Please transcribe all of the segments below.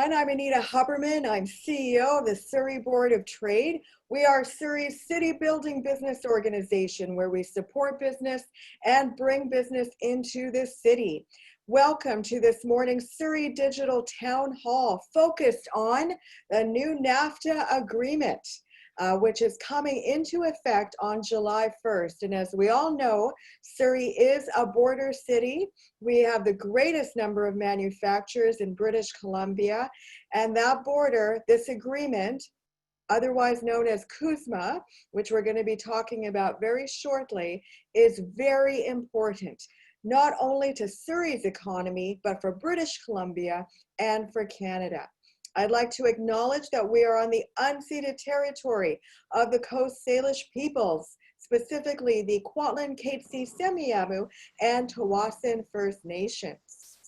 I'm Anita Huberman. I'm CEO of the Surrey Board of Trade. We are Surrey's city building business organization where we support business and bring business into the city. Welcome to this morning's Surrey Digital Town Hall focused on the new NAFTA agreement, which is coming into effect on July 1st. And as we all know, Surrey is a border city. We have the greatest number of manufacturers in British Columbia, and that border, this agreement, otherwise known as CUSMA, which we're going to be talking about very shortly, is very important, not only to Surrey's economy, but for British Columbia and for Canada. I'd like to acknowledge that we are on the unceded territory of the Coast Salish peoples, specifically the Kwantlen, Katzie, Semiahmoo, and Tawasin First Nations.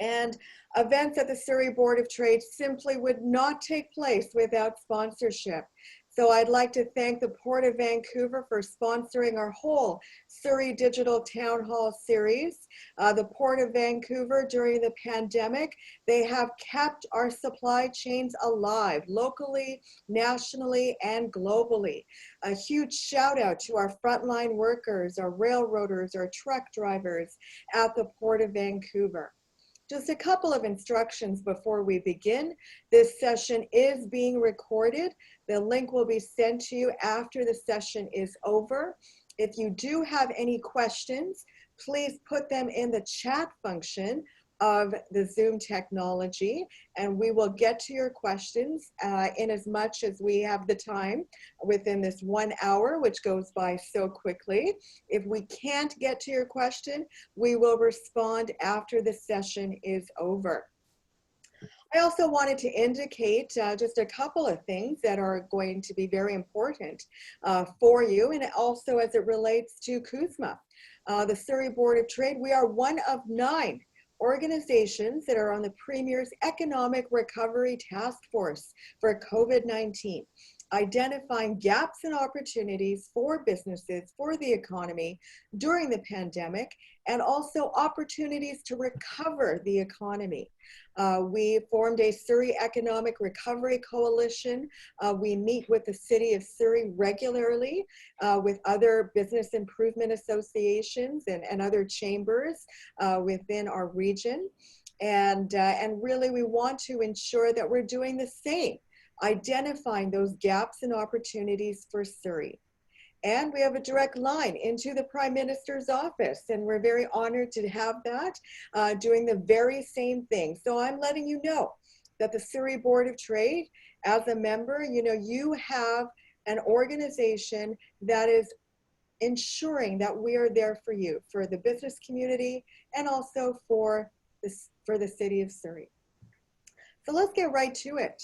And events at the Surrey Board of Trade simply would not take place without sponsorship. So I'd like to thank the Port of Vancouver for sponsoring our whole Surrey Digital Town Hall series. The Port of Vancouver during the pandemic, they have kept our supply chains alive locally, nationally, and globally. A huge shout out to our frontline workers, our railroaders, our truck drivers at the Port of Vancouver. Just a couple of instructions before we begin. This session is being recorded. The link will be sent to you after the session is over. If you do have any questions, please put them in the chat function of the Zoom technology, and we will get to your questions in as much as we have the time within this 1 hour, which goes by so quickly. If we can't get to your question, we will respond after the session is over. I also wanted to indicate just a couple of things that are going to be very important for you, and also as it relates to CUSMA. The Surrey Board of Trade, we are one of 9 organizations that are on the Premier's Economic Recovery Task Force for COVID-19, identifying gaps and opportunities for businesses, for the economy during the pandemic, and also opportunities to recover the economy. We formed a Surrey Economic Recovery Coalition. We meet with the City of Surrey regularly with other business improvement associations and other chambers within our region. And really we want to ensure that we're doing the same, identifying those gaps and opportunities for Surrey. And we have a direct line into the Prime Minister's office, and we're very honored to have that, doing the very same thing. So I'm letting you know that the Surrey Board of Trade, as a member, you have an organization that is ensuring that we are there for you, for the business community, and also for the city of Surrey. So let's get right to it.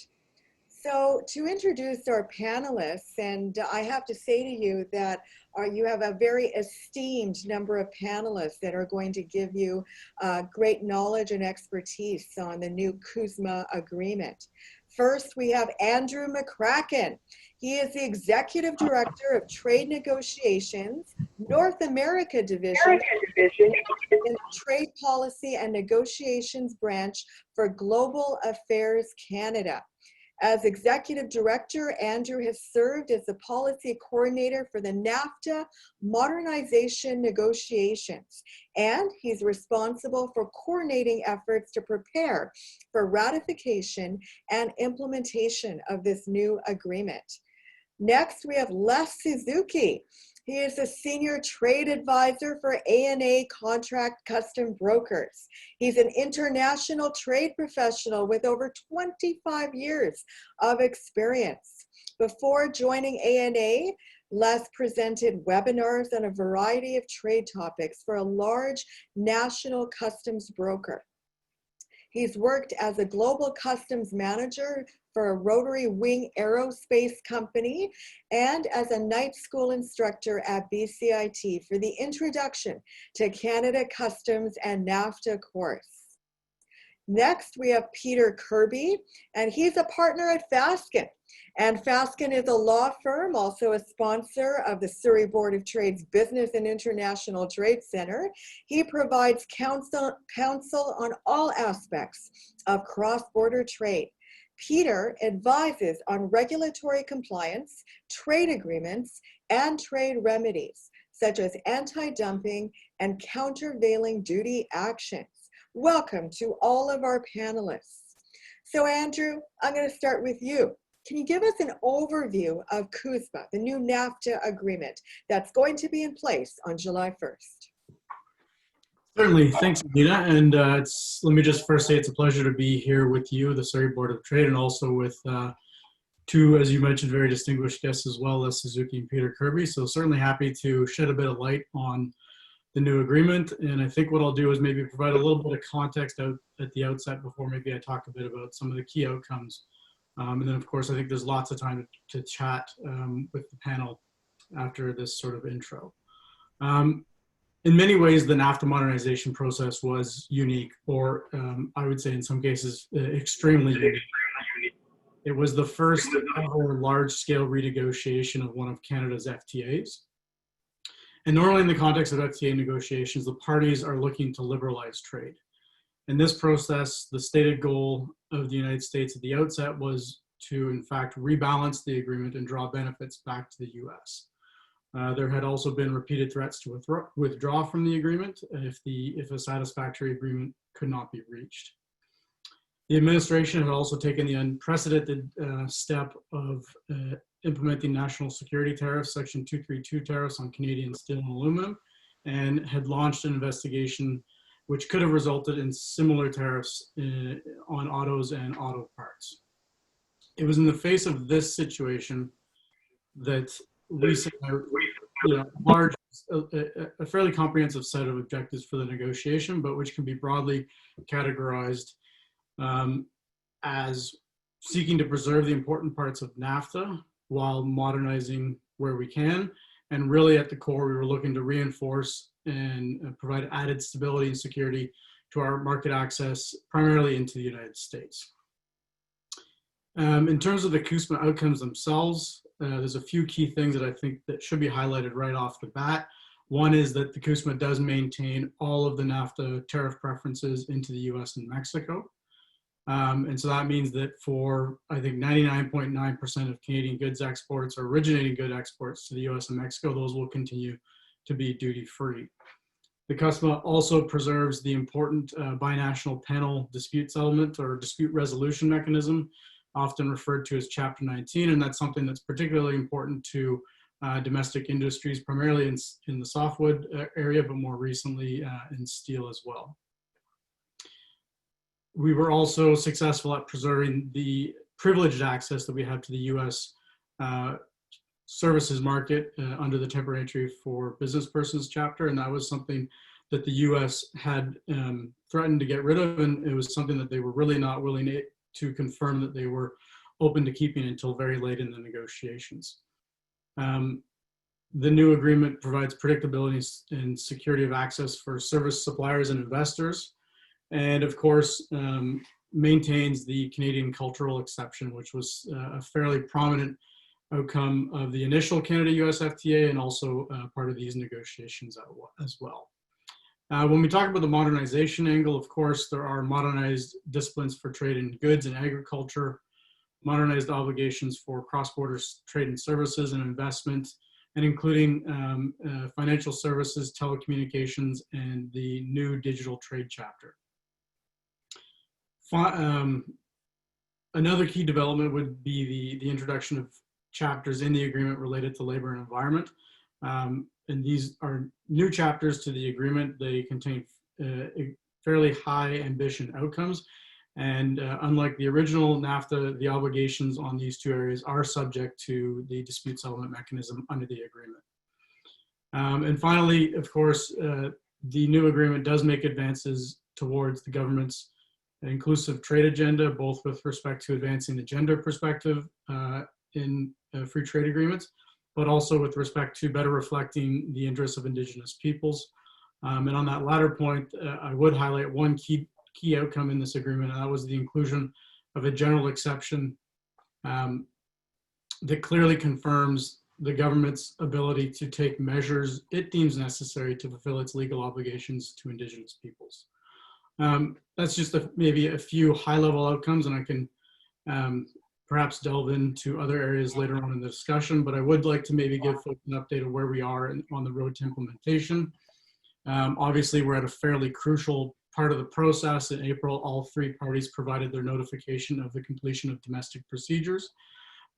So to introduce our panelists, and I have to say to you that you have a very esteemed number of panelists that are going to give you great knowledge and expertise on the new CUSMA agreement. First, we have Andrew McCracken. He is the Executive Director of Trade Negotiations, North America Division in the Trade Policy and Negotiations Branch for Global Affairs Canada. As Executive Director, Andrew has served as the Policy Coordinator for the NAFTA Modernization Negotiations, and he's responsible for coordinating efforts to prepare for ratification and implementation of this new agreement. Next, we have Les Suzuki. He is a Senior Trade Advisor for ANA Contract Custom Brokers. He's an international trade professional with over 25 years of experience. Before joining ANA, Les presented webinars on a variety of trade topics for a large national customs broker. He's worked as a global customs manager for a rotary wing aerospace company and as a night school instructor at BCIT for the Introduction to Canada Customs and NAFTA course. Next, we have Peter Kirby, and he's a partner at Fasken. And Fasken is a law firm, also a sponsor of the Surrey Board of Trade's Business and International Trade Center. He provides counsel on all aspects of cross-border trade. Peter advises on regulatory compliance, trade agreements, and trade remedies, such as anti-dumping and countervailing duty actions. Welcome to all of our panelists. So Andrew, I'm going to start with you. Can you give us an overview of CUSMA, the new NAFTA agreement that's going to be in place on July 1st? Certainly, thanks, Anita. And let me just first say it's a pleasure to be here with you, the Surrey Board of Trade, and also with two, as you mentioned, very distinguished guests as well as Suzuki and Peter Kirby. So certainly happy to shed a bit of light on the new agreement. And I think what I'll do is maybe provide a little bit of context out at the outset before maybe I talk a bit about some of the key outcomes. And then, of course, I think there's lots of time to chat with the panel after this sort of intro. In many ways, the NAFTA modernization process was unique, or I would say in some cases, extremely unique. It was the first ever large-scale renegotiation of one of Canada's FTAs. And normally in the context of FTA negotiations, the parties are looking to liberalize trade. In this process, the stated goal of the United States at the outset was to, in fact, rebalance the agreement and draw benefits back to the US. There had also been repeated threats to withdraw from the agreement if a satisfactory agreement could not be reached. The administration had also taken the unprecedented step of implementing national security tariffs, Section 232 tariffs on Canadian steel and aluminum, and had launched an investigation which could have resulted in similar tariffs on autos and auto parts. It was in the face of this situation that we set a fairly comprehensive set of objectives for the negotiation, but which can be broadly categorized as seeking to preserve the important parts of NAFTA while modernizing where we can. And really at the core, we were looking to reinforce and provide added stability and security to our market access, primarily into the United States. In terms of the CUSMA outcomes themselves, there's a few key things that I think that should be highlighted right off the bat. One is that the CUSMA does maintain all of the NAFTA tariff preferences into the US and Mexico. And so that means that for, I think, 99.9% of Canadian goods exports or originating good exports to the US and Mexico, those will continue to be duty-free. The CUSMA also preserves the important binational panel dispute settlement or dispute resolution mechanism, often referred to as Chapter 19, and that's something that's particularly important to domestic industries, primarily in the softwood area, but more recently in steel as well. We were also successful at preserving the privileged access that we have to the US services market under the temporary entry for business persons chapter, and that was something that the US had threatened to get rid of, and it was something that they were really not willing to confirm that they were open to keeping until very late in the negotiations. The new agreement provides predictability and security of access for service suppliers and investors, and of course, maintains the Canadian cultural exception, which was a fairly prominent outcome of the initial Canada-US FTA and also part of these negotiations as well. When we talk about the modernization angle, of course, there are modernized disciplines for trade in goods and agriculture, modernized obligations for cross-border trade and services and investment, and including financial services, telecommunications, and the new digital trade chapter. Another key development would be the introduction of chapters in the agreement related to labor and environment. And these are new chapters to the agreement. They contain fairly high ambition outcomes. And unlike the original NAFTA, the obligations on these two areas are subject to the dispute settlement mechanism under the agreement. And finally, of course, the new agreement does make advances towards the government's inclusive trade agenda, both with respect to advancing the gender perspective in free trade agreements, but also with respect to better reflecting the interests of Indigenous peoples. And on that latter point, I would highlight one key key outcome in this agreement, and that was the inclusion of a general exception that clearly confirms the government's ability to take measures it deems necessary to fulfill its legal obligations to Indigenous peoples. That's just maybe a few high-level outcomes, and I can perhaps delve into other areas later on in the discussion, but I would like to maybe give folks an update of where we are on the road to implementation. Obviously, we're at a fairly crucial part of the process. In April, all three parties provided their notification of the completion of domestic procedures.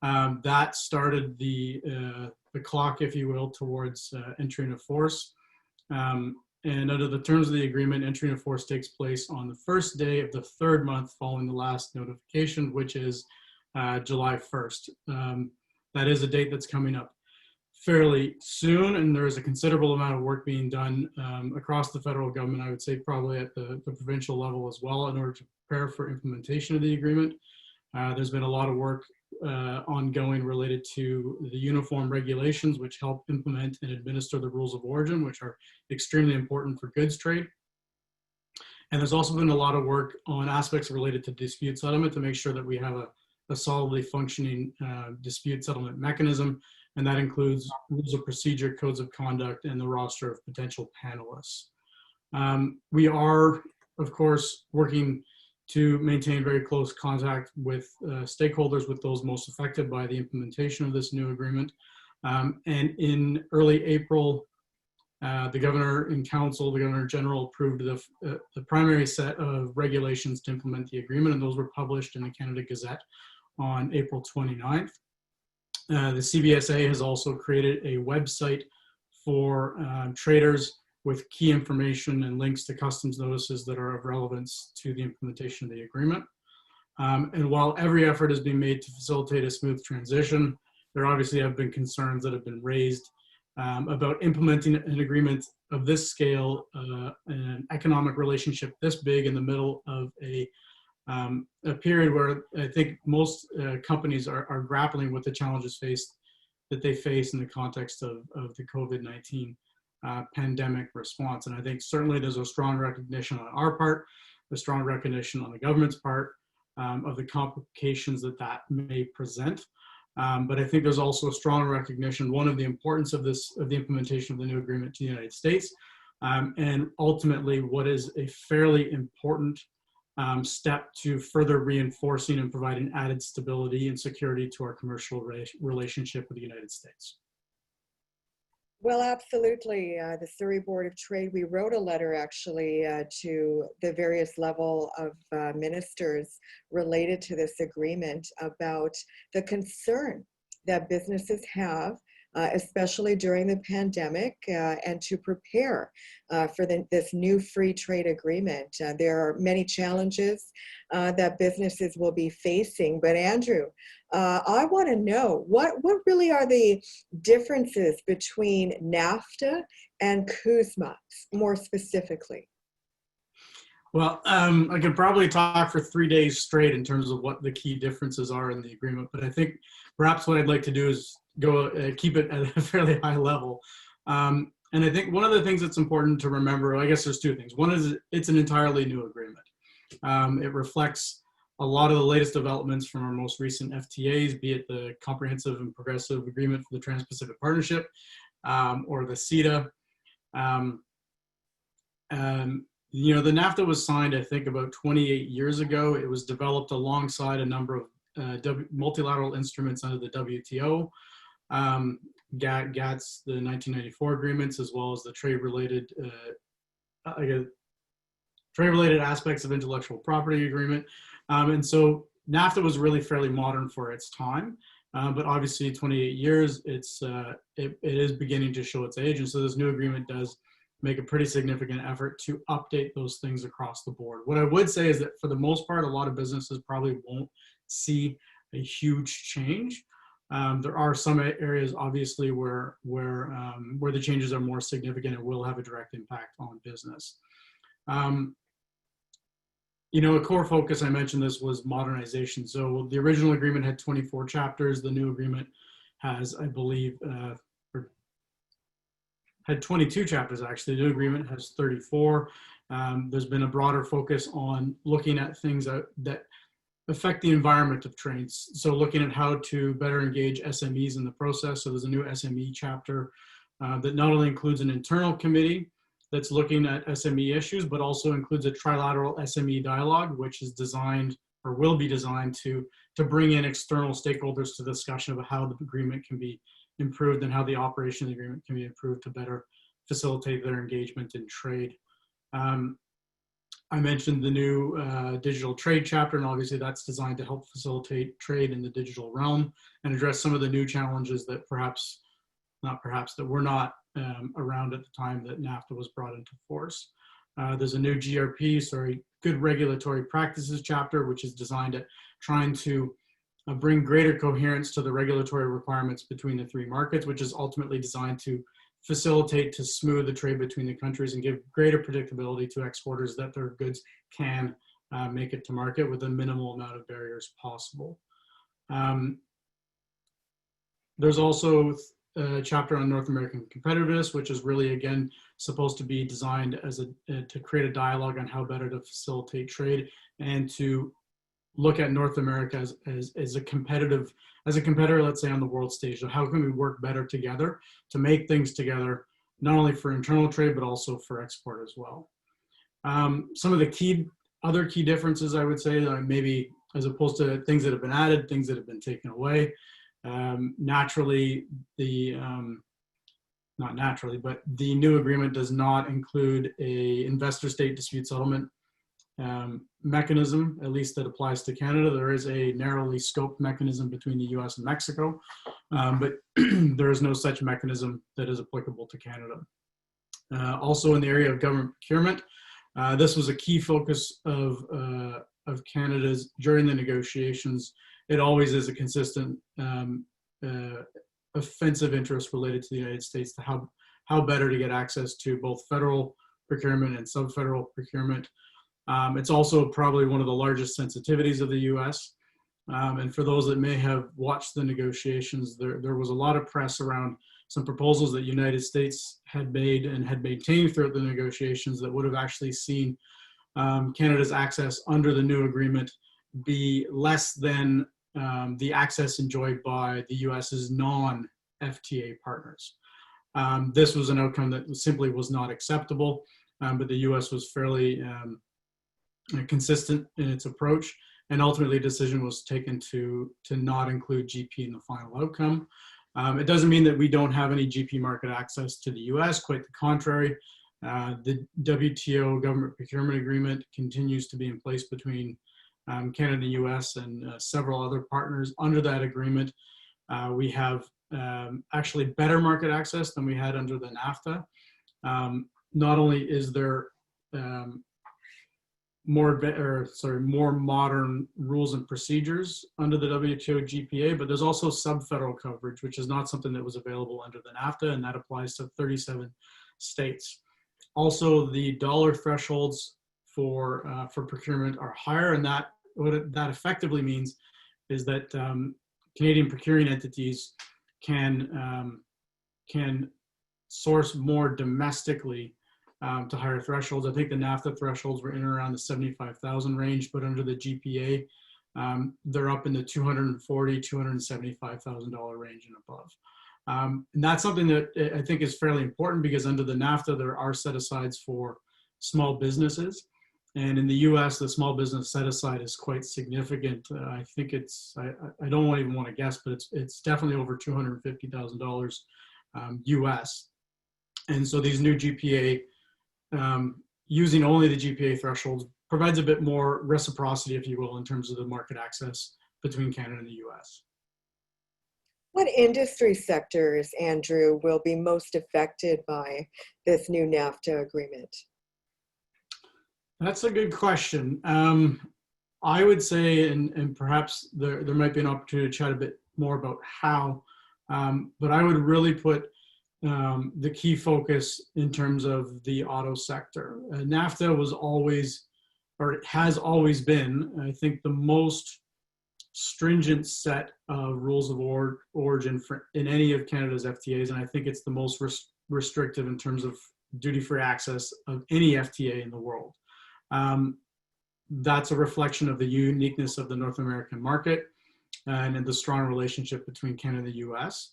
That started the clock, if you will, towards entry into force. And under the terms of the agreement, entry into force takes place on the first day of the third month following the last notification, which is July 1st. That is a date that's coming up fairly soon, and there is a considerable amount of work being done across the federal government, I would say probably at the provincial level as well, in order to prepare for implementation of the agreement. There's been a lot of work ongoing related to the uniform regulations, which help implement and administer the rules of origin, which are extremely important for goods trade. And there's also been a lot of work on aspects related to dispute settlement to make sure that we have a solidly functioning dispute settlement mechanism, and that includes rules of procedure, codes of conduct, and the roster of potential panelists. We are, of course, working to maintain very close contact with stakeholders, with those most affected by the implementation of this new agreement. And in early April, the Governor and Council, the Governor General, approved the primary set of regulations to implement the agreement, and those were published in the Canada Gazette on April 29th. The CBSA has also created a website for traders with key information and links to customs notices that are of relevance to the implementation of the agreement. And while every effort is being made to facilitate a smooth transition, there obviously have been concerns that have been raised about implementing an agreement of this scale, an economic relationship this big in the middle of a period where I think most companies are grappling with the challenges that they face in the context of the COVID-19 pandemic response. And I think certainly there's a strong recognition on our part, a strong recognition on the government's part of the complications that may present. But I think there's also a strong recognition, one, of the importance of the implementation of the new agreement to the United States, and ultimately what is a fairly important step to further reinforcing and providing added stability and security to our commercial relationship with the United States. Well, absolutely. The Surrey Board of Trade, we wrote a letter actually to the various level of ministers related to this agreement about the concern that businesses have, especially during the pandemic, and to prepare for this new free trade agreement. There are many challenges that businesses will be facing, but Andrew, I want to know what really are the differences between NAFTA and CUSMA, more specifically? Well, I could probably talk for 3 days straight in terms of what the key differences are in the agreement, but I think perhaps what I'd like to do is keep it at a fairly high level. And I think one of the things that's important to remember, I guess there's two things. One is it's an entirely new agreement. It reflects a lot of the latest developments from our most recent FTAs, be it the Comprehensive and Progressive Agreement for the Trans-Pacific Partnership, or the CETA. You know, the NAFTA was signed, I think, about 28 years ago. It was developed alongside a number of multilateral instruments under the WTO, GATS, the 1994 agreements, as well as the trade-related aspects of intellectual property agreement. And so NAFTA was really fairly modern for its time, but obviously 28 years, it is beginning to show its age. And so this new agreement does make a pretty significant effort to update those things across the board. What I would say is that for the most part, a lot of businesses probably won't see a huge change. There are some areas, obviously, where the changes are more significant and will have a direct impact on business. You know, a core focus, I mentioned this, was modernization. So the original agreement had 24 chapters. The new agreement has, I believe, had 22 chapters, actually. The new agreement has 34. There's been a broader focus on looking at things that affect the environment of trades. So looking at how to better engage SMEs in the process. So there's a new SME chapter that not only includes an internal committee that's looking at SME issues, but also includes a trilateral SME dialogue, which is designed or will be designed to bring in external stakeholders to the discussion about how the agreement can be improved and how the operation of the agreement can be improved to better facilitate their engagement in trade. I mentioned the new digital trade chapter, and obviously that's designed to help facilitate trade in the digital realm and address some of the new challenges that that were not around at the time that NAFTA was brought into force. There's a new Good Regulatory Practices chapter, which is designed at trying to bring greater coherence to the regulatory requirements between the three markets, which is ultimately designed to facilitate to smooth the trade between the countries and give greater predictability to exporters that their goods can make it to market with a minimal amount of barriers possible. There's also a chapter on North American competitiveness, which is really, again, supposed to be designed as to create a dialogue on how better to facilitate trade and to look at North America as a competitor, let's say, on the world stage. So how can we work better together to make things together, not only for internal trade, but also for export as well. Some of the other key differences, I would say, maybe as opposed to things that have been added, things that have been taken away. Naturally, not naturally, but the new agreement does not include a investor state dispute settlement mechanism, at least that applies to Canada. There is a narrowly scoped mechanism between the US and Mexico, but there is no such mechanism that is applicable to Canada. Also in the area of government procurement, this was a key focus of Canada's during the negotiations. It always is a consistent offensive interest related to the United States to how better to get access to both federal procurement and sub-federal procurement. It's also probably one of the largest sensitivities of the US. And for those that may have watched the negotiations, there was a lot of press around some proposals that the United States had made and had maintained throughout the negotiations that would have actually seen Canada's access under the new agreement be less than the access enjoyed by the US's non-FTA partners. This was an outcome that simply was not acceptable, but the US was fairly consistent in its approach, and ultimately a decision was taken to not include GP in the final outcome. It doesn't mean that we don't have any GP market access to the US, quite the contrary. The WTO government procurement agreement continues to be in place between Canada and the US and several other partners. Under that agreement, we have actually better market access than we had under the NAFTA. Not only is there more modern rules and procedures under the WTO GPA, but there's also sub-federal coverage, which is not something that was available under the NAFTA, and that applies to 37 states. Also, the dollar thresholds for procurement are higher, and what that effectively means is that Canadian procuring entities can source more domestically to higher thresholds. I think the NAFTA thresholds were in and around the 75,000 range, but under the GPA, they're up in the $240,000, $275,000 range and above. And that's something that I think is fairly important because under the NAFTA, there are set-asides for small businesses. And in the US, the small business set-aside is quite significant. I think I don't even want to guess, but it's definitely over $250,000 US. And so these new GPA, using only the GPA thresholds provides a bit more reciprocity, if you will, in terms of the market access between Canada and the US. What industry sectors, Andrew, will be most affected by this new NAFTA agreement? That's a good question. I would say, and perhaps there might be an opportunity to chat a bit more about how, but I would really put the key focus in terms of the auto sector. NAFTA was always, or it has always been, I think, the most stringent set of rules of origin in any of Canada's FTAs, and I think it's the most restrictive in terms of duty-free access of any FTA in the world. That's a reflection of the uniqueness of the North American market and the strong relationship between Canada and the US.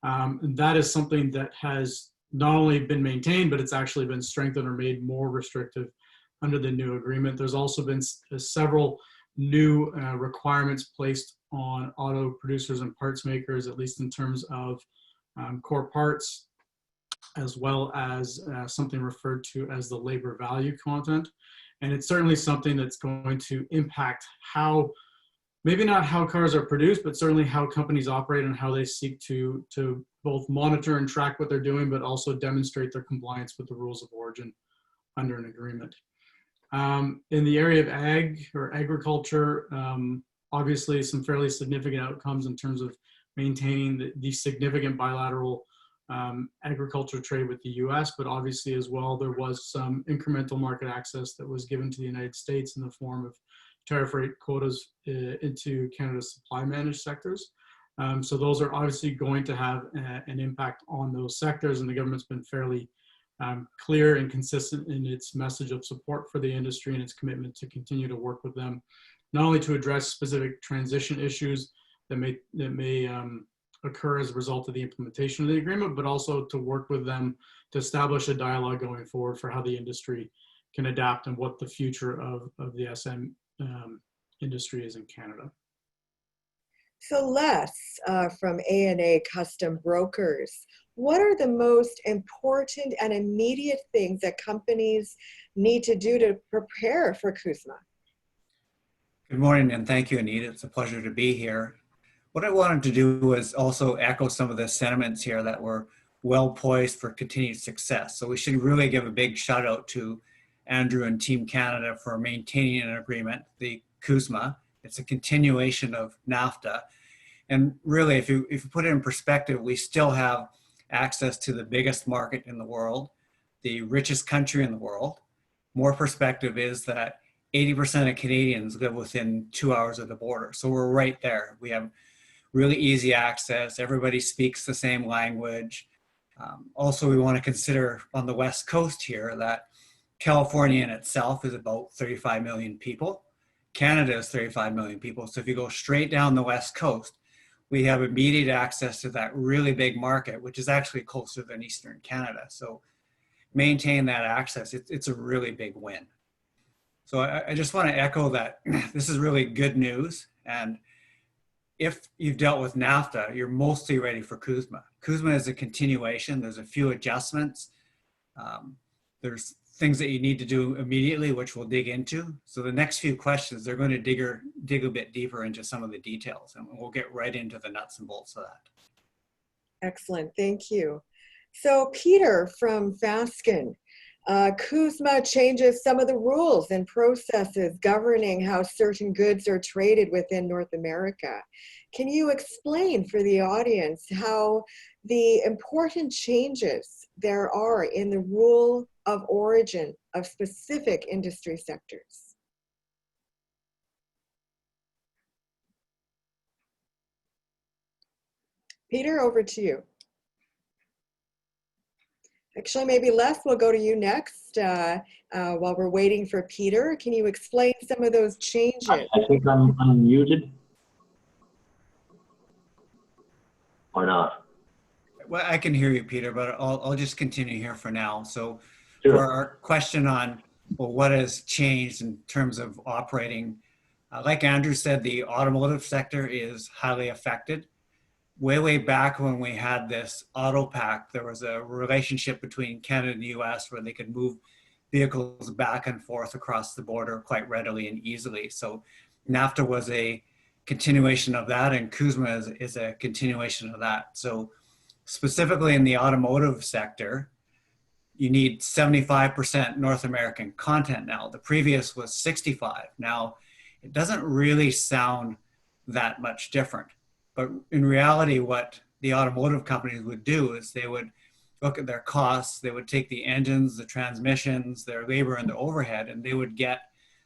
And that is something that has not only been maintained, but it's actually been strengthened or made more restrictive under the new agreement. There's also been several new requirements placed on auto producers and parts makers, at least in terms of core parts, as well as something referred to as the labor value content. And it's certainly something that's going to impact how, maybe not how cars are produced, but certainly how companies operate and how they seek to both monitor and track what they're doing, but also demonstrate their compliance with the rules of origin under an agreement. In the area of agriculture, obviously some fairly significant outcomes in terms of maintaining the significant bilateral agriculture trade with the US, but obviously as well, there was some incremental market access that was given to the United States in the form of tariff rate quotas into Canada's supply managed sectors. So those are obviously going to have an impact on those sectors, and the government's been fairly clear and consistent in its message of support for the industry and its commitment to continue to work with them, not only to address specific transition issues that may occur as a result of the implementation of the agreement, but also to work with them to establish a dialogue going forward for how the industry can adapt and what the future of the SM industry is in Canada. So Les, from ANA Custom Brokers, what are the most important and immediate things that companies need to do to prepare for CUSMA? Good morning, and thank you, Anita. It's a pleasure to be here. What I wanted to do was also echo some of the sentiments here that were well poised for continued success. So we should really give a big shout out to Andrew and Team Canada for maintaining an agreement, the CUSMA. It's a continuation of NAFTA. And really, if you put it in perspective, we still have access to the biggest market in the world, the richest country in the world. More perspective is that 80% of Canadians live within 2 hours of the border. So we're right there. We have really easy access. Everybody speaks the same language. Also, we want to consider on the West Coast here that California in itself is about 35 million people. Canada is 35 million people. So if you go straight down the West Coast, we have immediate access to that really big market, which is actually closer than Eastern Canada. So maintain that access. It's a really big win. So I just want to echo that this is really good news. And if you've dealt with NAFTA, you're mostly ready for CUSMA. CUSMA is a continuation. There's a few adjustments. There's things that you need to do immediately, which we'll dig into. So the next few questions, they're going to dig a bit deeper into some of the details, and we'll get right into the nuts and bolts of that. Excellent, thank you. So Peter from Fasken, CUSMA changes some of the rules and processes governing how certain goods are traded within North America. Can you explain for the audience how the important changes there are in the rule of origin of specific industry sectors? Peter, over to you. Actually, maybe Les, we'll go to you next while we're waiting for Peter. Can you explain some of those changes? I think I'm unmuted. Or not? Well, I can hear you, Peter, but I'll just continue here for now. So Sure. For our question on, well, what has changed in terms of operating, like Andrew said, the automotive sector is highly affected. Way back when we had this auto pact, there was a relationship between Canada and the US where they could move vehicles back and forth across the border quite readily and easily. So NAFTA was a continuation of that, and CUSMA is a continuation of that. So specifically in the automotive sector, you need 75% North American content now. The previous was 65. Now, it doesn't really sound that much different. But in reality, what the automotive companies would do is they would look at their costs, they would take the engines, the transmissions, their labor, and the overhead, and they would get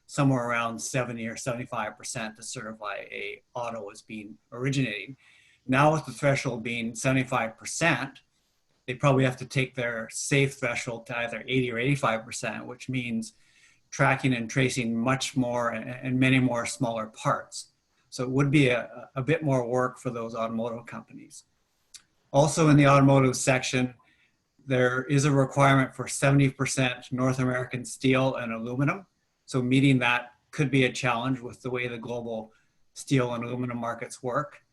somewhere around 70 or 75% to certify a auto as being originating. Now with the threshold being 75%, they probably have to take their safe threshold to either 80 or 85%, which means tracking and tracing much more and many more smaller parts. So it would be a bit more work for those automotive companies. Also in the automotive section, there is a requirement for 70% North American steel and aluminum. So meeting that could be a challenge with the way the global steel and aluminum markets work.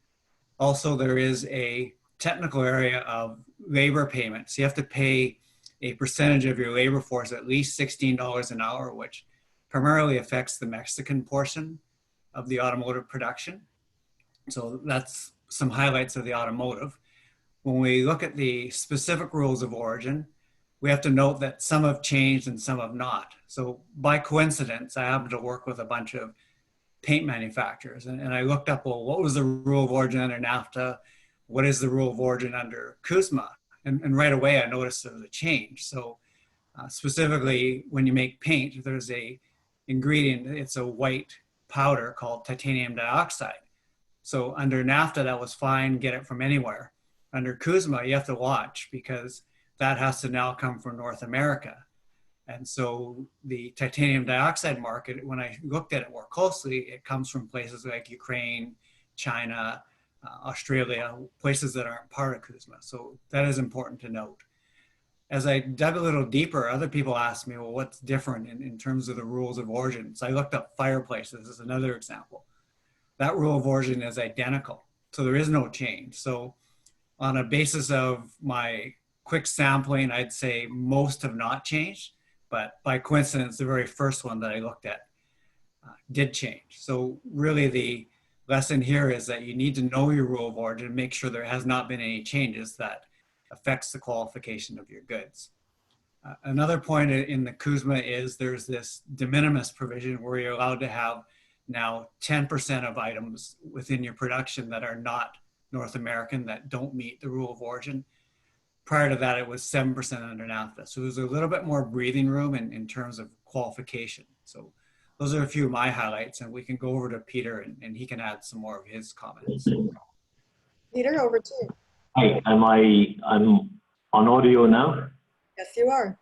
Also, there is a technical area of labor payments. You have to pay a percentage of your labor force, at least $16 an hour, which primarily affects the Mexican portion of the automotive production. So that's some highlights of the automotive. When we look at the specific rules of origin, we have to note that some have changed and some have not. So by coincidence, I happened to work with a bunch of paint manufacturers, and I looked up, well, what was the rule of origin under NAFTA? What is the rule of origin under CUSMA? And right away, I noticed there was a change. So specifically, when you make paint, there's a ingredient, it's a white powder called titanium dioxide. So under NAFTA, that was fine, get it from anywhere. Under CUSMA, you have to watch because that has to now come from North America. And so the titanium dioxide market, when I looked at it more closely, it comes from places like Ukraine, China, Australia, places that aren't part of CUSMA. So that is important to note. As I dug a little deeper, other people asked me, well, what's different in terms of the rules of origin? So I looked up fireplaces as another example. That rule of origin is identical. So there is no change. So on a basis of my quick sampling, I'd say most have not changed, but by coincidence, the very first one that I looked at did change. So really the lesson here is that you need to know your rule of origin, make sure there has not been any changes that affects the qualification of your goods. Another point in the CUSMA is there's this de minimis provision where you're allowed to have now 10% of items within your production that are not North American, that don't meet the rule of origin. Prior to that, it was 7% under NAFTA. So there's a little bit more breathing room in terms of qualification. So those are a few of my highlights, and we can go over to Peter and he can add some more of his comments. Peter, over to you. Hi, I'm on audio now? Yes, you are.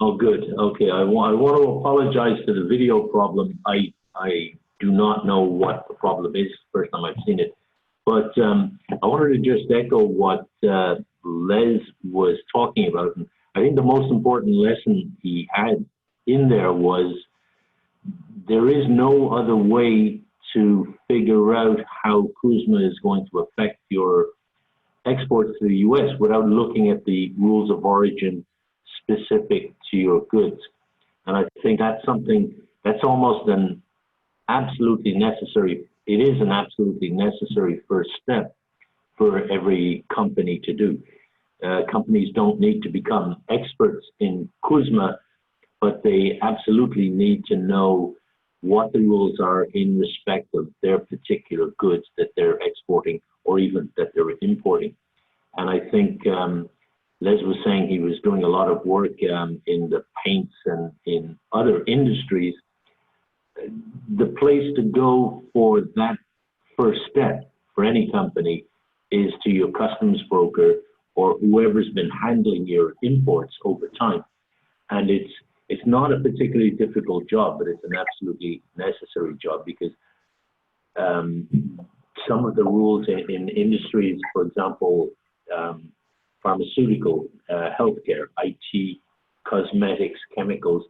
Oh, good. Okay, I want to apologize for the video problem. I do not know what the problem is. First time I've seen it. But I wanted to just echo what Les was talking about. And I think the most important lesson he had in there was there is no other way to figure out how CUSMA is going to affect your exports to the US without looking at the rules of origin specific to your goods. And I think that's something that's almost an absolutely necessary, it is an absolutely necessary first step for every company to do. Companies don't need to become experts in CUSMA, but they absolutely need to know what the rules are in respect of their particular goods that they're exporting or even that they're importing. And I think Les was saying he was doing a lot of work in the paints and in other industries. The place to go for that first step for any company is to your customs broker or whoever's been handling your imports over time. And it's not a particularly difficult job, but it's an absolutely necessary job because some of the rules in industries, for example, pharmaceutical, healthcare, IT, cosmetics, chemicals,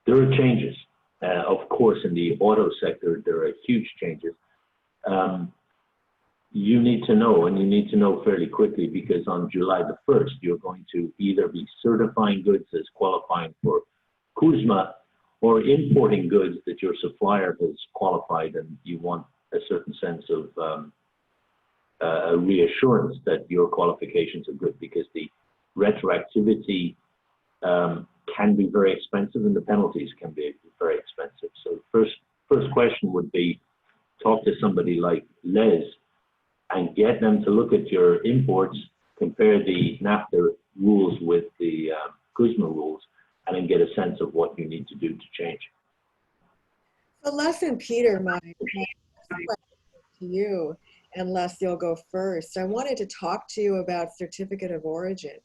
there are changes. Of course, in the auto sector, there are huge changes. You need to know, and you need to know fairly quickly, because on July the 1st, you're going to either be certifying goods as qualifying for CUSMA or importing goods that your supplier has qualified, and you want a certain sense of a reassurance that your qualifications are good, because the retroactivity can be very expensive and the penalties can be very expensive. So first question would be, talk to somebody like Les and get them to look at your imports, compare the NAFTA rules with the CUSMA rules, and then get a sense of what you need to do to change. So Les and Peter, my question to you, and Les, you'll go first. I wanted to talk to you about certificate of origin.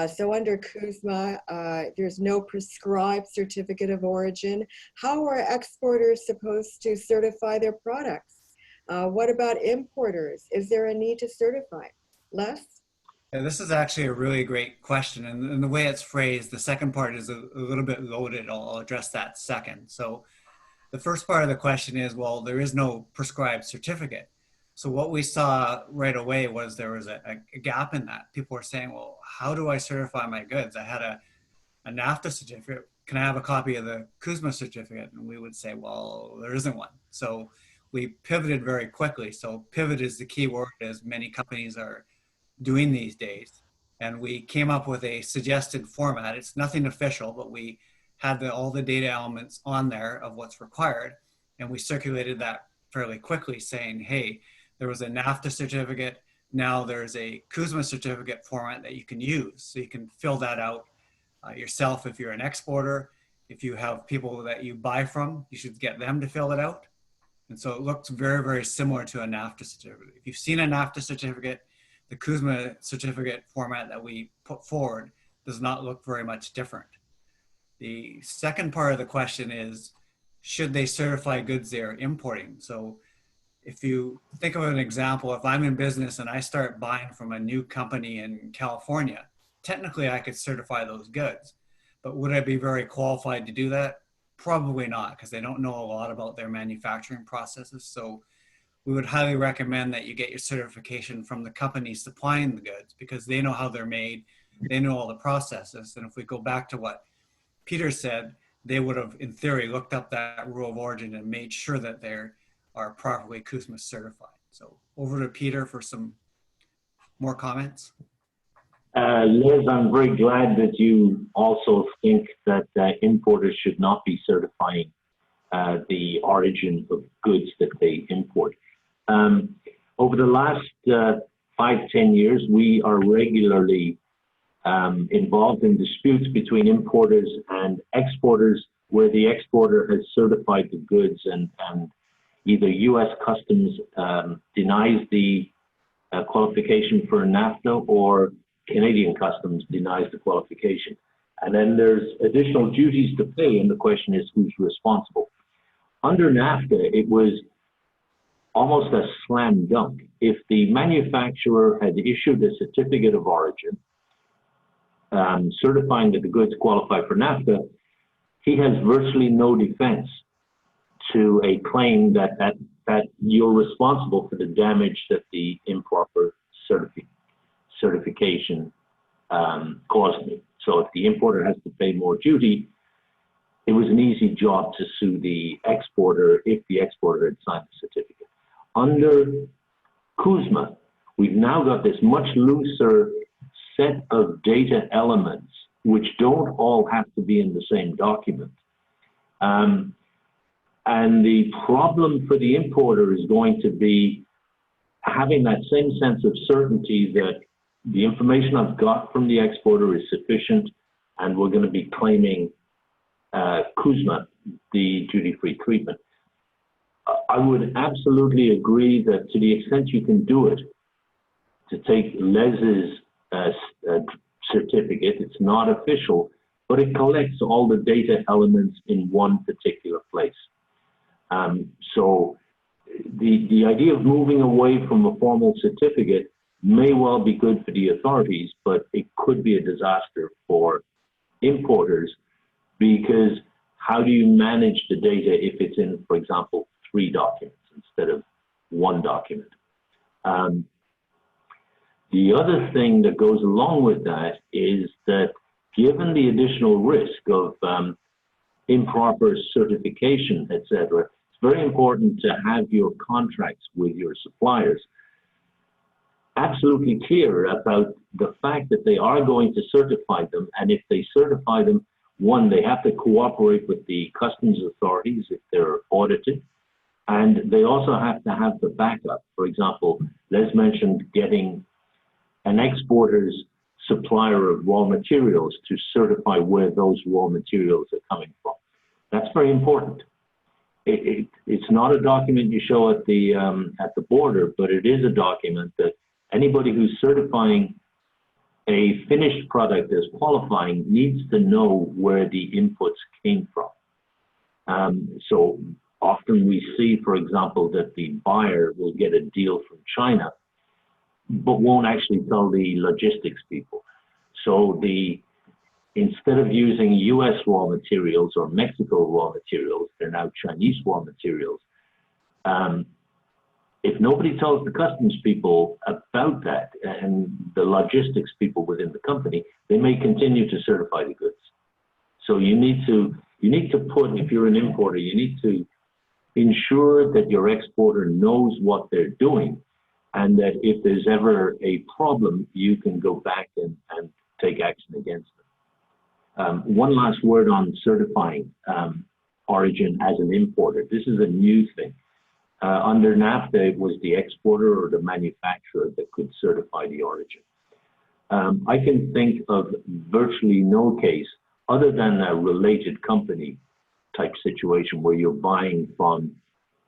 So under CUSMA, there's no prescribed certificate of origin. How are exporters supposed to certify their products? What about importers? Is there a need to certify? Les? Yeah, this is actually a really great question. And the way it's phrased, the second part is a little bit loaded. I'll address that second. So the first part of the question is, well, there is no prescribed certificate. So what we saw right away was there was a gap in that. People were saying, well, how do I certify my goods? I had a NAFTA certificate. Can I have a copy of the CUSMA certificate? And we would say, well, there isn't one. So we pivoted very quickly. So pivot is the key word, as many companies are doing these days. And we came up with a suggested format. It's nothing official, but we had all the data elements on there of what's required. And we circulated that fairly quickly saying, hey, there was a NAFTA certificate. Now there's a CUSMA certificate format that you can use. So you can fill that out yourself if you're an exporter. If you have people that you buy from, you should get them to fill it out. And so it looks very, very similar to a NAFTA certificate. If you've seen a NAFTA certificate, the CUSMA certificate format that we put forward does not look very much different. The second part of the question is, should they certify goods they're importing? So if you think of an example, if I'm in business and I start buying from a new company in California, technically I could certify those goods, but would I be very qualified to do that? Probably not, because they don't know a lot about their manufacturing processes. So we would highly recommend that you get your certification from the company supplying the goods, because they know how they're made, they know all the processes. And if we go back to what Peter said, they would have, in theory, looked up that rule of origin and made sure that they are properly CUSMA certified. So over to Peter for some more comments. Liz, I'm very glad that you also think that importers should not be certifying the origin of goods that they import. Over the last 5-10 years, we are regularly involved in disputes between importers and exporters, where the exporter has certified the goods and either U.S. Customs denies the qualification for NAFTA, or Canadian Customs denies the qualification. And then there's additional duties to pay, and the question is who's responsible. Under NAFTA, it was almost a slam dunk. If the manufacturer had issued a certificate of origin certifying that the goods qualify for NAFTA, he has virtually no defense to a claim that you're responsible for the damage that the improper certification caused me. So if the importer has to pay more duty, it was an easy job to sue the exporter if the exporter had signed the certificate. Under CUSMA, we've now got this much looser set of data elements, which don't all have to be in the same document. And the problem for the importer is going to be having that same sense of certainty that the information I've got from the exporter is sufficient, and we're going to be claiming CUSMA, the duty-free treatment. I would absolutely agree that to the extent you can do it, to take Les's certificate, it's not official, but it collects all the data elements in one particular place. So the idea of moving away from a formal certificate may well be good for the authorities, but it could be a disaster for importers, because how do you manage the data if it's in, for example, 3 documents instead of 1 document? The other thing that goes along with that is that given the additional risk of improper certification, etc., it's very important to have your contracts with your suppliers absolutely clear about the fact that they are going to certify them. And if they certify them, one, they have to cooperate with the customs authorities if they're audited. And they also have to have the backup. For example, Les mentioned getting an exporter's supplier of raw materials to certify where those raw materials are coming from. That's very important. It's not a document you show at the border, but it is a document that anybody who's certifying a finished product as qualifying needs to know where the inputs came from. So often we see, for example, that the buyer will get a deal from China, but won't actually tell the logistics people. So instead of using US raw materials or Mexico raw materials, they're now Chinese raw materials. If nobody tells the customs people about that and the logistics people within the company, they may continue to certify the goods. So you need to put, if you're an importer, you need to ensure that your exporter knows what they're doing, and that if there's ever a problem, you can go back and take action against them. One last word on certifying origin as an importer. This is a new thing. Under NAFTA, it was the exporter or the manufacturer that could certify the origin. I can think of virtually no case, other than a related company type situation where you're buying from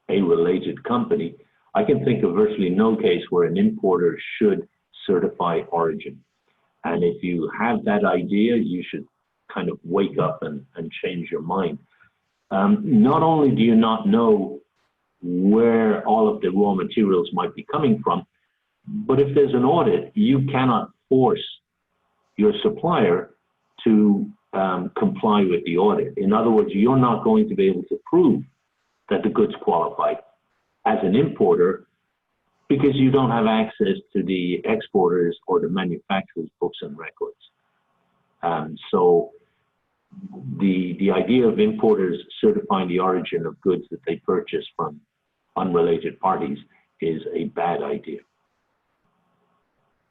a related company, I can think of virtually no case where an importer should certify origin. And if you have that idea, you should kind of wake up and change your mind. Not only do you not know where all of the raw materials might be coming from, but if there's an audit, you cannot force your supplier to comply with the audit. In other words, you're not going to be able to prove that the goods qualify as an importer because you don't have access to the exporters or the manufacturer's books and records. So the idea of importers certifying the origin of goods that they purchase from unrelated parties is a bad idea.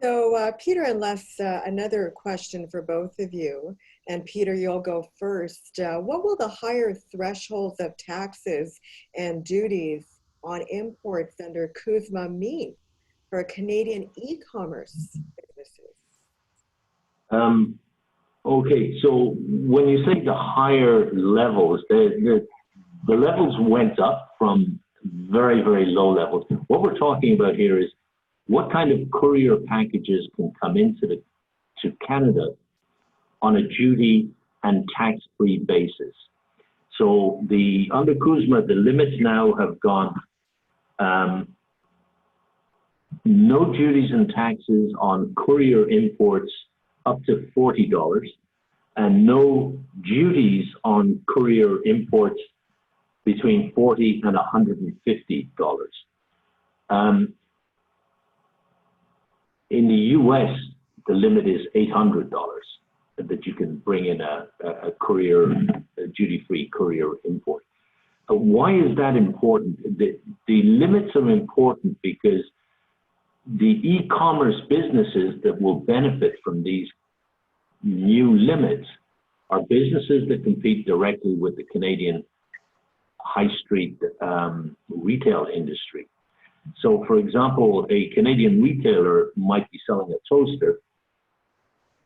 So Peter and Les, another question for both of you. And Peter, you'll go first. What will the higher thresholds of taxes and duties on imports under CUSMA mean for Canadian e-commerce businesses? Okay, so when you say the higher levels, the levels went up from very, very low levels. What we're talking about here is what kind of courier packages can come into to Canada on a duty and tax-free basis. So under CUSMA, the limits now have gone no duties and taxes on courier imports up to $40, and no duties on courier imports between $40 and $150. In the US, the limit is $800 that you can bring in a duty-free courier import. Why is that important? The limits are important because the e-commerce businesses that will benefit from these new limits are businesses that compete directly with the Canadian high street retail industry. So, for example, a Canadian retailer might be selling a toaster.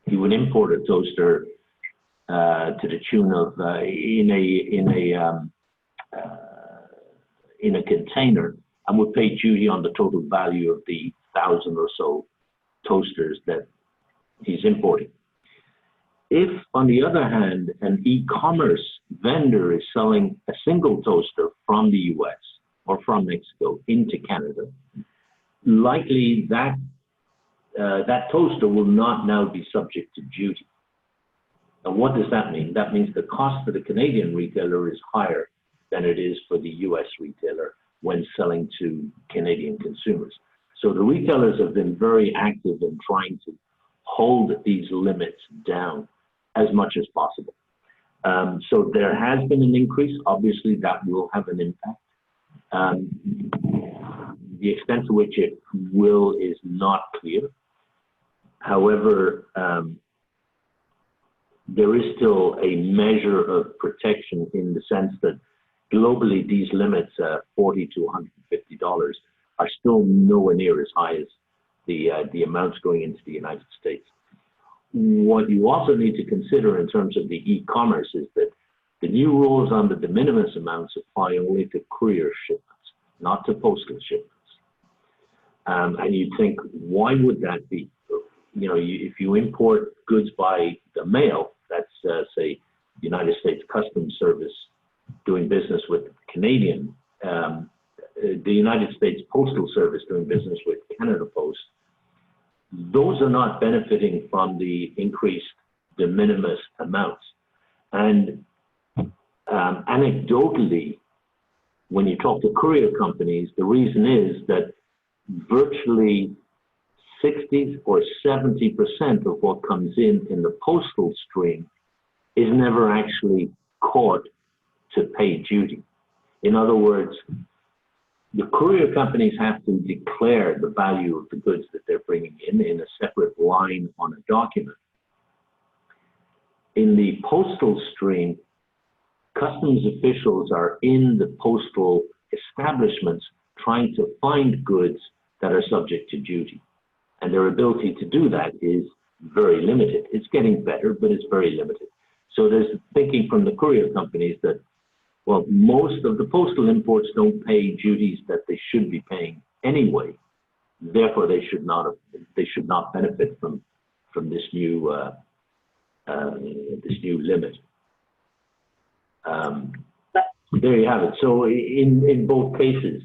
He would import a toaster to the tune of in a container, and would pay duty on the total value of the 1,000 or so toasters that he's importing. If, on the other hand, an e-commerce vendor is selling a single toaster from the US or from Mexico into Canada, likely that toaster will not now be subject to duty. And what does that mean? That means the cost for the Canadian retailer is higher than it is for the US retailer when selling to Canadian consumers. So the retailers have been very active in trying to hold these limits down as much as possible. So there has been an increase. Obviously, that will have an impact. The extent to which it will is not clear. However, there is still a measure of protection in the sense that globally these limits, $40 to $150, are still nowhere near as high as the amounts going into the United States. What you also need to consider in terms of the e-commerce is that the new rules on the de minimis amounts apply only to courier shipments, not to postal shipments. And you'd think, why would that be? if you import goods by the mail, that's say United States Customs Service doing business with Canadian, the United States Postal Service doing business with Canada Post, those are not benefiting from the increased de minimis amounts. And anecdotally, when you talk to courier companies, the reason is that virtually 60 or 70% of what comes in the postal stream is never actually caught to pay duty. In other words, the courier companies have to declare the value of the goods that they're bringing in a separate line on a document. In the postal stream, customs officials are in the postal establishments trying to find goods that are subject to duty. And their ability to do that is very limited. It's getting better, but it's very limited. So there's thinking from the courier companies that, well, most of the postal imports don't pay duties that they should be paying anyway. Therefore, they should not benefit from this new limit. There you have it. So in both cases,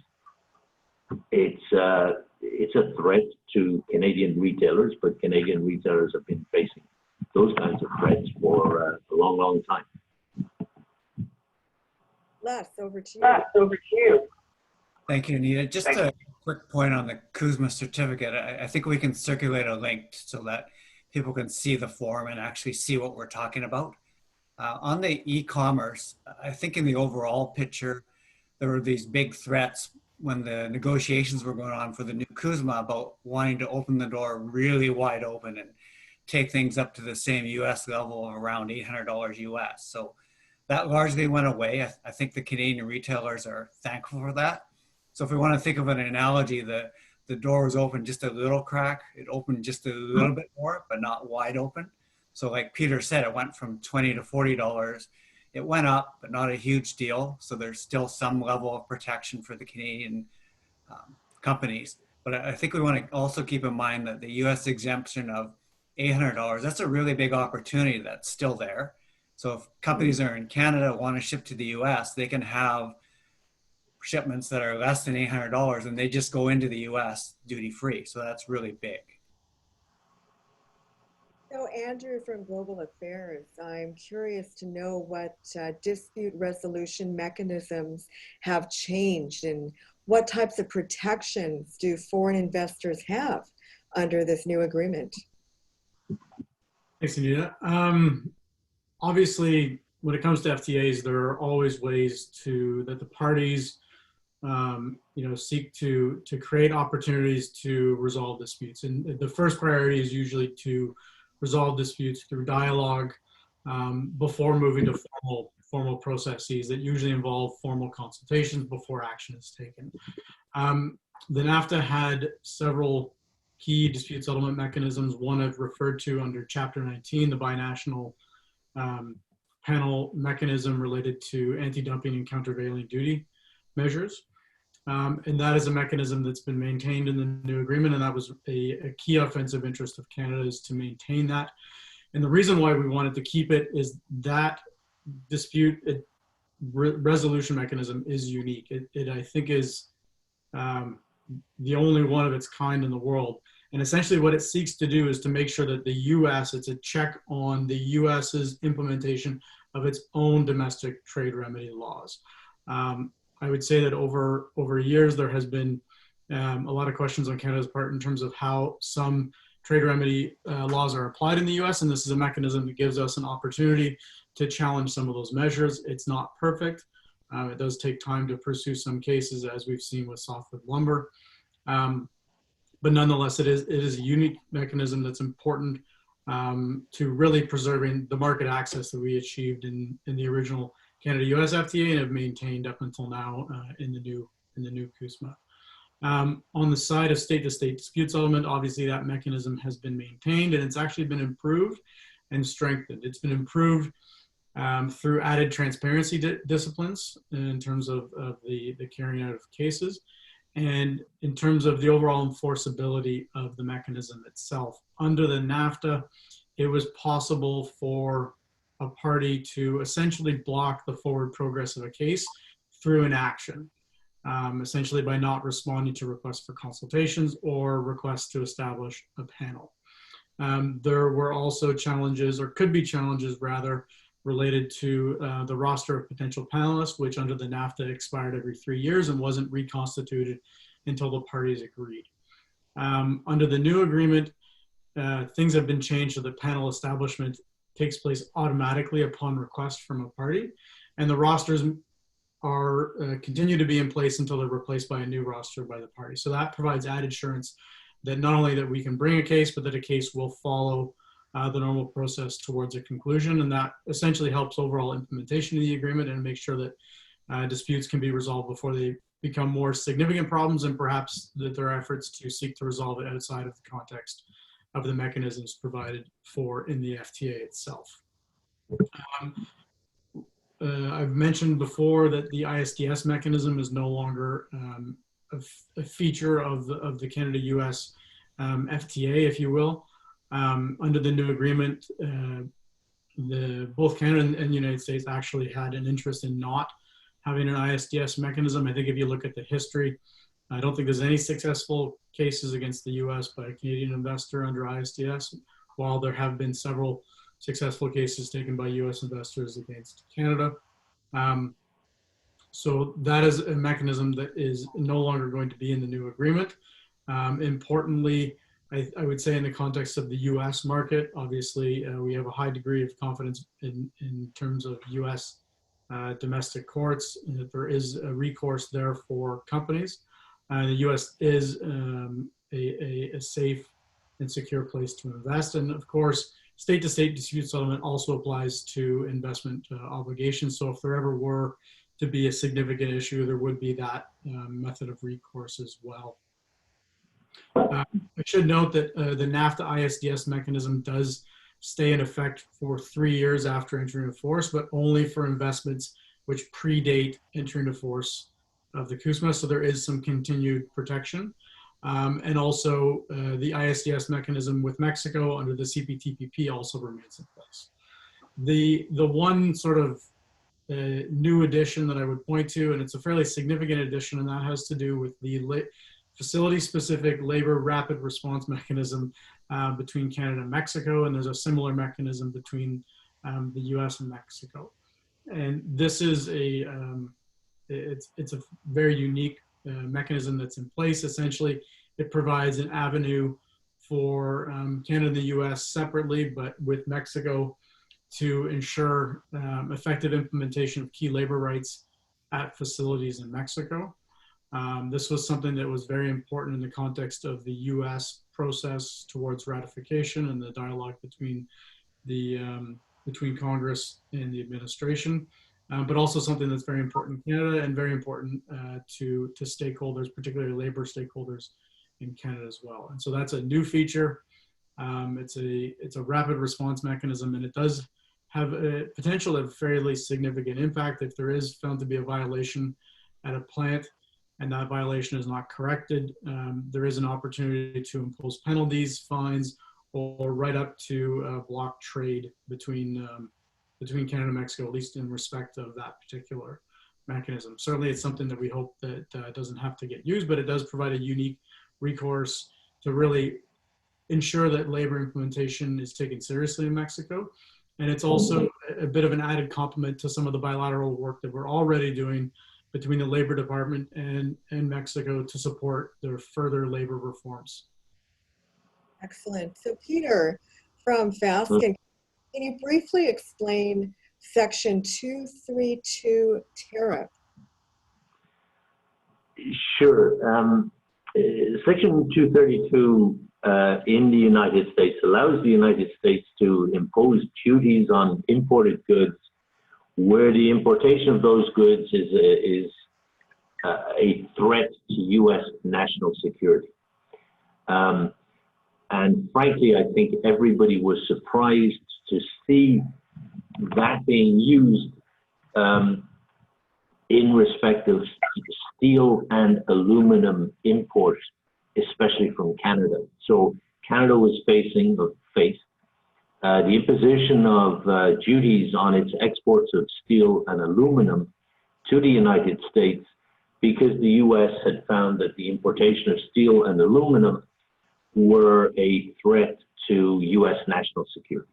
it's a threat to Canadian retailers, but Canadian retailers have been facing those kinds of threats for a long, long time. Les, over to you. Thank you, Anita. Just a quick point on the CUSMA certificate. I think we can circulate a link so that people can see the form and actually see what we're talking about. On the e-commerce, I think in the overall picture, there were these big threats when the negotiations were going on for the new CUSMA about wanting to open the door really wide open and take things up to the same US level of around $800 US. So that largely went away. I think the Canadian retailers are thankful for that. So if we want to think of an analogy, the door was open just a little crack. It opened just a little bit more, but not wide open. So like Peter said, it went from $20 to $40. It went up, but not a huge deal. So there's still some level of protection for the Canadian companies. But I think we want to also keep in mind that the US exemption of $800, that's a really big opportunity that's still there. So if companies are in Canada want to ship to the US, they can have shipments that are less than $800 and they just go into the US duty free. So that's really big. So Andrew from Global Affairs, I'm curious to know what dispute resolution mechanisms have changed and what types of protections do foreign investors have under this new agreement? Thanks, Anita. Obviously, when it comes to FTAs, there are always ways that the parties seek to create opportunities to resolve disputes. And the first priority is usually to resolve disputes through dialogue before moving to formal processes that usually involve formal consultations before action is taken. The NAFTA had several key dispute settlement mechanisms. One I've referred to under Chapter 19, the binational panel mechanism related to anti-dumping and countervailing duty measures. And that is a mechanism that's been maintained in the new agreement, and that was a key offensive interest of Canada, is to maintain that. And the reason why we wanted to keep it is that dispute resolution mechanism is unique. It I think is the only one of its kind in the world. And essentially what it seeks to do is to make sure that the US, it's a check on the US's implementation of its own domestic trade remedy laws. I would say that over years, there has been a lot of questions on Canada's part in terms of how some trade remedy laws are applied in the US, and this is a mechanism that gives us an opportunity to challenge some of those measures. It's not perfect. It does take time to pursue some cases, as we've seen with softwood lumber. But nonetheless, it is a unique mechanism that's important to really preserving the market access that we achieved in the original Canada-US FTA and have maintained up until now in the new CUSMA. On the side of state-to-state dispute settlement, obviously that mechanism has been maintained and it's actually been improved and strengthened. It's been improved through added transparency disciplines in terms of the carrying out of cases. And in terms of the overall enforceability of the mechanism itself, under the NAFTA, it was possible for a party to essentially block the forward progress of a case through an action, essentially by not responding to requests for consultations or requests to establish a panel. There were also challenges, or could be challenges rather, related to the roster of potential panelists, which under the NAFTA expired every 3 years and wasn't reconstituted until the parties agreed. Under the new agreement, things have been changed so that panel establishment takes place automatically upon request from a party, and the rosters are continue to be in place until they're replaced by a new roster by the party. So that provides added assurance that not only that we can bring a case, but that a case will follow the normal process towards a conclusion, and that essentially helps overall implementation of the agreement and makes sure that disputes can be resolved before they become more significant problems, and perhaps that there are efforts to seek to resolve it outside of the context of the mechanisms provided for in the FTA itself. I've mentioned before that the ISDS mechanism is no longer a feature of the Canada-US FTA, if you will. Under the new agreement, both Canada and the United States actually had an interest in not having an ISDS mechanism. I think if you look at the history, I don't think there's any successful cases against the US by a Canadian investor under ISDS, while there have been several successful cases taken by US investors against Canada. So that is a mechanism that is no longer going to be in the new agreement. Importantly, I would say in the context of the US market, obviously we have a high degree of confidence in terms of US domestic courts, and that there is a recourse there for companies. The US is a safe and secure place to invest. And of course, state-to-state dispute settlement also applies to investment obligations. So if there ever were to be a significant issue, there would be that method of recourse as well. I should note that the NAFTA ISDS mechanism does stay in effect for 3 years after entering into force, but only for investments which predate entering into force of the CUSMA. So there is some continued protection. And also the ISDS mechanism with Mexico under the CPTPP also remains in place. The one sort of new addition that I would point to, and it's a fairly significant addition, and that has to do with the facility-specific labor rapid response mechanism between Canada and Mexico, and there's a similar mechanism between the US and Mexico. And this is it's a very unique mechanism that's in place. Essentially, it provides an avenue for Canada and the US separately, but with Mexico, to ensure effective implementation of key labor rights at facilities in Mexico. This was something that was very important in the context of the US process towards ratification and the dialogue between between Congress and the administration, but also something that's very important in Canada and very important to stakeholders, particularly labor stakeholders in Canada as well. And so that's a new feature. It's a rapid response mechanism, and it does have a potential of fairly significant impact if there is found to be a violation at a plant and that violation is not corrected. There is an opportunity to impose penalties, fines, or right up to block trade between Canada and Mexico, at least in respect of that particular mechanism. Certainly it's something that we hope that doesn't have to get used, but it does provide a unique recourse to really ensure that labor implementation is taken seriously in Mexico. And it's also a bit of an added complement to some of the bilateral work that we're already doing between the Labor Department and Mexico to support their further labor reforms. Excellent. So Peter from Fasken, can you briefly explain Section 232 tariff? Sure. Section 232 in the United States allows the United States to impose duties on imported goods where the importation of those goods is a threat to U.S. national security. And frankly, I think everybody was surprised to see that being used in respect of steel and aluminum imports, especially from Canada. So Canada was faced the imposition of duties on its exports of steel and aluminum to the United States because the U.S. had found that the importation of steel and aluminum were a threat to U.S. national security.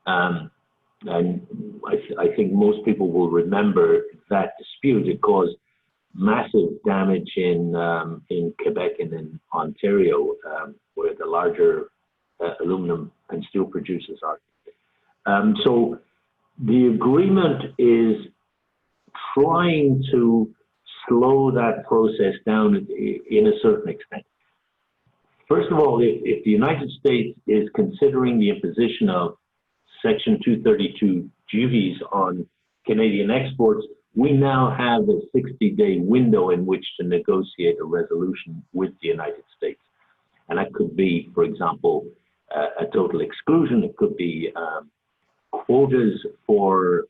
And I think most people will remember that dispute. It caused massive damage in Quebec and in Ontario, where the larger aluminum and steel producers are. So the agreement is trying to slow that process down in a certain extent. First of all, if the United States is considering the imposition of Section 232 duties on Canadian exports, we now have a 60-day window in which to negotiate a resolution with the United States. And that could be, for example, a total exclusion. It could be quotas for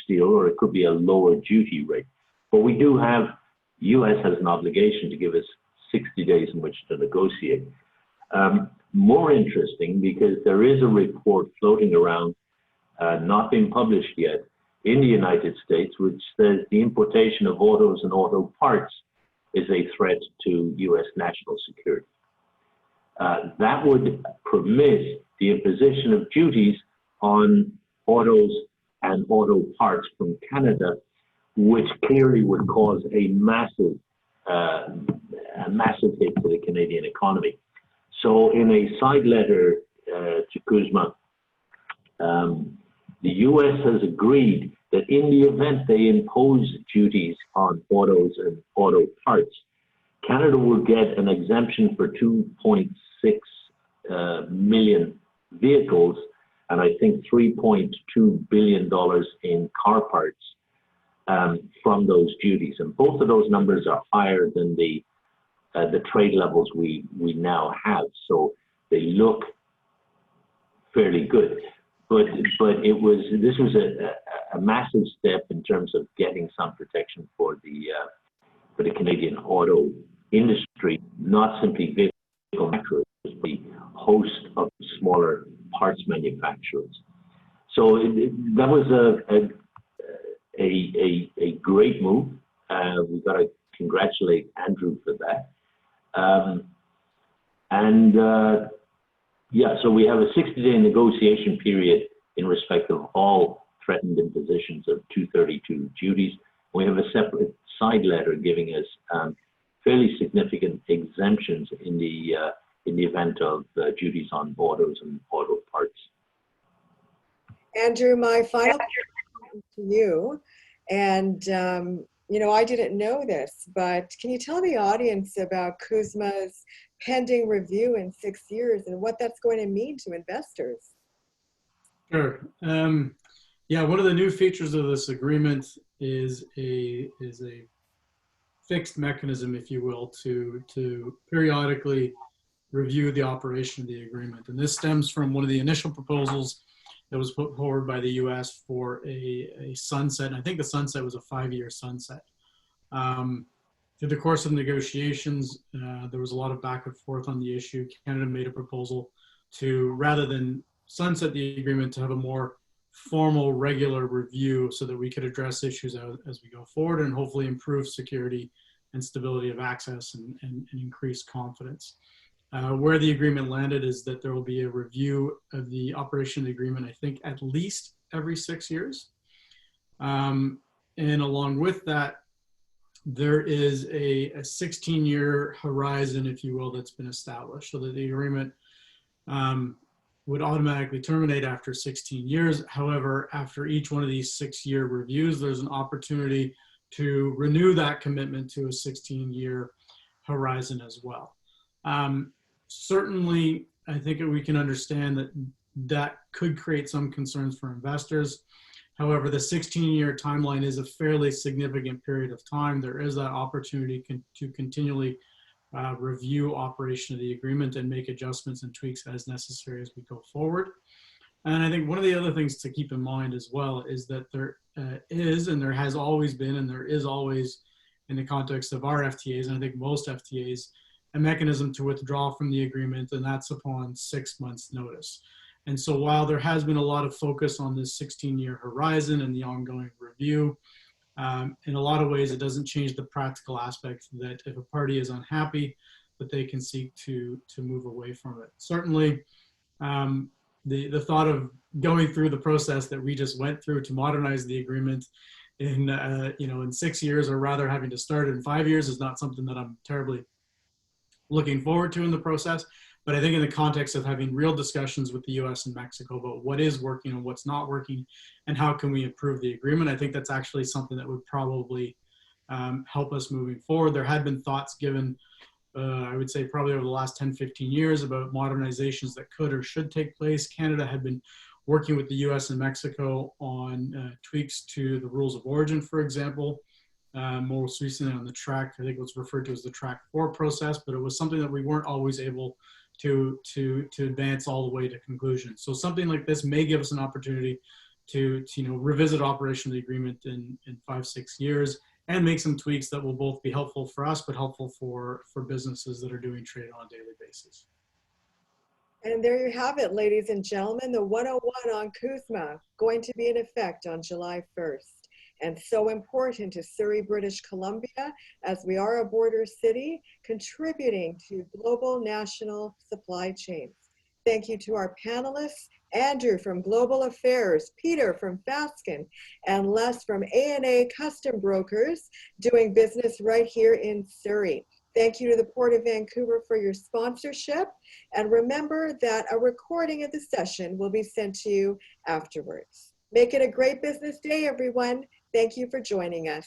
steel, or it could be a lower duty rate. But we do have, U.S. has an obligation to give us 60 days in which to negotiate. More interesting, because there is a report floating around, not been published yet, in the United States, which says the importation of autos and auto parts is a threat to U.S. national security. That would permit the imposition of duties on autos and auto parts from Canada, which clearly would cause a massive hit to the Canadian economy. So in a side letter to CUSMA, the U.S. has agreed that in the event they impose duties on autos and auto parts, Canada will get an exemption for 2.6 million vehicles, and I think $3.2 billion in car parts from those duties. And both of those numbers are higher than the trade levels we now have. So they look fairly good. But this was a massive step in terms of getting some protection for the Canadian auto industry, not simply vehicle manufacturers, but the host of smaller parts manufacturers. So that was a great move. We've got to congratulate Andrew for that. Yeah, so we have a 60-day negotiation period in respect of all threatened impositions of 232 duties. We have a separate side letter giving us fairly significant exemptions in the event of duties on autos and auto parts. Andrew, my final question to you, and you know, I didn't know this, but can you tell the audience about CUSMA's pending review in 6 years and what that's going to mean to investors? Sure. Yeah, one of the new features of this agreement is a fixed mechanism, if you will, to periodically review the operation of the agreement. And this stems from one of the initial proposals that was put forward by the U.S. for a sunset. And I think the sunset was a 5-year sunset. Through the course of negotiations, there was a lot of back and forth on the issue. Canada made a proposal to, rather than sunset the agreement, to have a more formal, regular review so that we could address issues as we go forward and hopefully improve security and stability of access and increase confidence. Where the agreement landed is that there will be a review of the operation of the agreement, I think, at least every 6 years. And along with that, there is a 16-year horizon, if you will, that's been established so that the agreement would automatically terminate after 16 years. However, after each one of these 6-year reviews, there's an opportunity to renew that commitment to a 16-year horizon as well. Certainly, I think we can understand that that could create some concerns for investors. However, the 16-year timeline is a fairly significant period of time. There is that opportunity to continually review operation of the agreement and make adjustments and tweaks as necessary as we go forward. And I think one of the other things to keep in mind as well is that there is, and there has always been, and there is always in the context of our FTAs, and I think most FTAs, a mechanism to withdraw from the agreement, and that's upon 6 months notice. And so while there has been a lot of focus on this 16-year horizon and the ongoing review, in a lot of ways, it doesn't change the practical aspect that if a party is unhappy, that they can seek to move away from it. Certainly, the thought of going through the process that we just went through to modernize the agreement in in 6 years, or rather having to start in 5 years, is not something that I'm terribly looking forward to in the process. But I think in the context of having real discussions with the US and Mexico about what is working and what's not working and how can we improve the agreement, I think that's actually something that would probably help us moving forward. There had been thoughts given, I would say probably over the last 10, 15 years about modernizations that could or should take place. Canada had been working with the US and Mexico on tweaks to the rules of origin, for example. Most recently on the track, I think it was referred to as the track 4 process, but it was something that we weren't always able to advance all the way to conclusion. So something like this may give us an opportunity to revisit operation of the agreement in 5-6 years and make some tweaks that will both be helpful for us, but helpful for businesses that are doing trade on a daily basis. And there you have it, ladies and gentlemen, the 101 on CUSMA going to be in effect on July 1st. And so important to Surrey, British Columbia, as we are a border city, contributing to global national supply chains. Thank you to our panelists, Andrew from Global Affairs, Peter from Fasken, and Les from A&A Custom Brokers, doing business right here in Surrey. Thank you to the Port of Vancouver for your sponsorship. And remember that a recording of the session will be sent to you afterwards. Make it a great business day, everyone. Thank you for joining us.